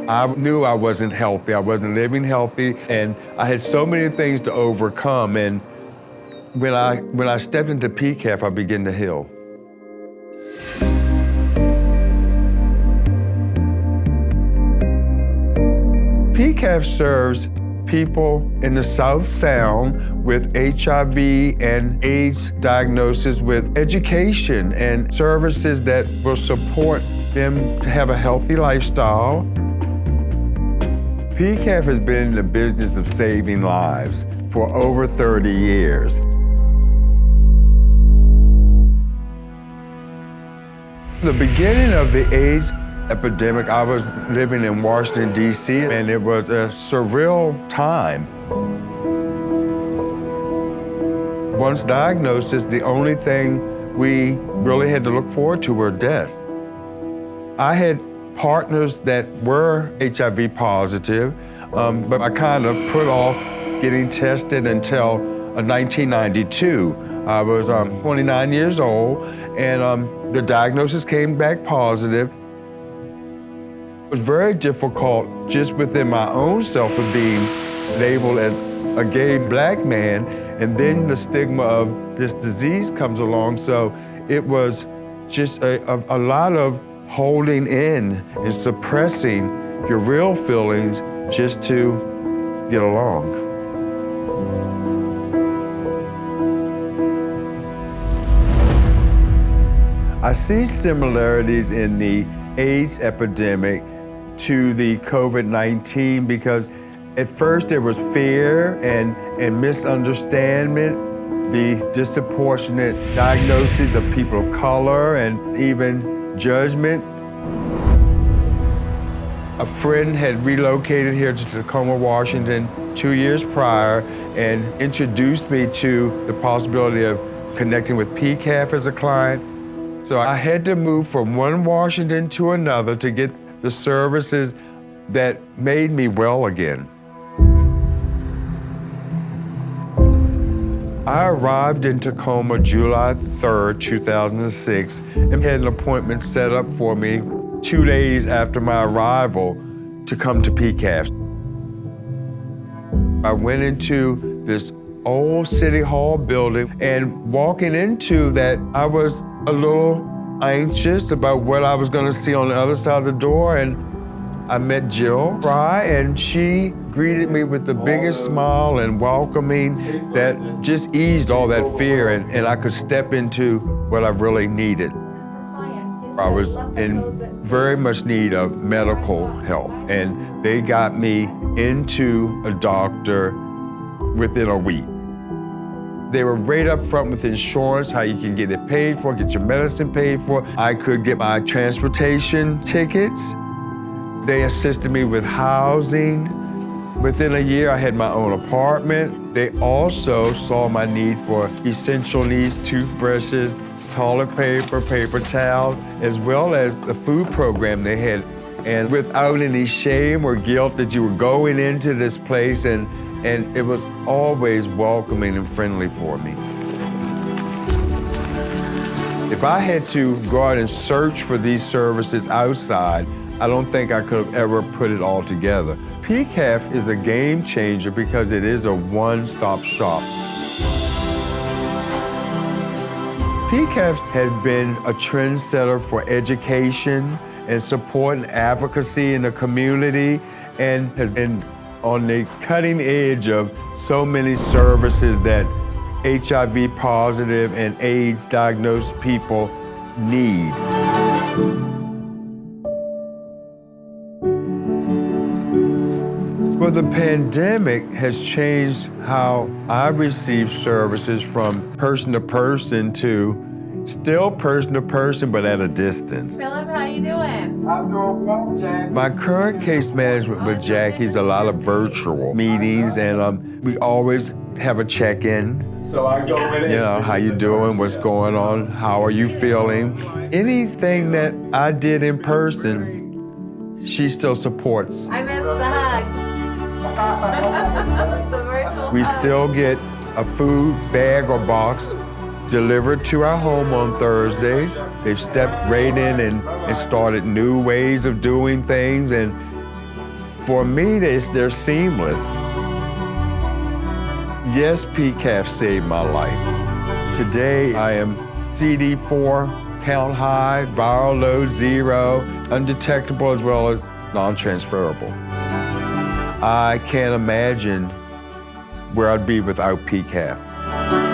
I knew I wasn't healthy. I wasn't living healthy, and I had so many things to overcome. And when I stepped into PCAF, I began to heal. PCAF serves people in the South Sound with HIV and AIDS diagnosis with education and services that will support them to have a healthy lifestyle. PCAF has been in the business of saving lives for over 30 years. The beginning of the AIDS epidemic, I was living in Washington, D.C., and it was a surreal time. Once diagnosed, the only thing we really had to look forward to were death. I had partners that were HIV positive, but I kind of put off getting tested until 1992. I was 29 years old, and the diagnosis came back positive. It was very difficult just within my own self of being labeled as a gay black man, and then the stigma of this disease comes along. So it was just a lot of holding in and suppressing your real feelings just to get along. I see similarities in the AIDS epidemic to the COVID-19 because at first there was fear and misunderstanding, the disproportionate diagnoses of people of color and even judgment. A friend had relocated here to Tacoma, Washington 2 years prior and introduced me to the possibility of connecting with PCAF as a client. So I had to move from one Washington to another to get the services that made me well again. I arrived in Tacoma July 3rd, 2006, and had an appointment set up for me 2 days after my arrival to come to PCAF. I went into this old City Hall building, and walking into that, I was a little anxious about what I was gonna see on the other side of the door, and I met Jill Fry, and she greeted me with the biggest smile and welcoming that just eased all that fear, and I could step into what I really needed. I was in very much need of medical help, and they got me into a doctor within a week. They were right up front with insurance, how you can get it paid for, get your medicine paid for. I could get my transportation tickets. They assisted me with housing. Within a year, I had my own apartment. They also saw my need for essential needs, toothbrushes, toilet paper, paper towels, as well as the food program they had. And without any shame or guilt that you were going into this place, and it was always welcoming and friendly for me. If I had to go out and search for these services outside, I don't think I could have ever put it all together. PCAF is a game changer because it is a one-stop shop. PCAF has been a trendsetter for education and support and advocacy in the community, and has been on the cutting edge of so many services that HIV positive and AIDS diagnosed people need. Well, the pandemic has changed how I receive services from person to person to still person to person, but at a distance. Phillip, how you doing? I'm doing well, Jack. My current case management with Jackie's a lot of virtual meetings, and we always have a check-in. So I go in it. You know, how you doing, what's going on, how are you feeling? Anything that I did in person, she still supports. I miss the hugs. The virtual We hugs. still get a food bag or box delivered to our home on Thursdays. They've stepped right in and started new ways of doing things, and For me, they're seamless. Yes, PCAF saved my life. Today, I am CD4 count high, viral load 0, undetectable as well as non-transferable. I can't imagine where I'd be without PCAF.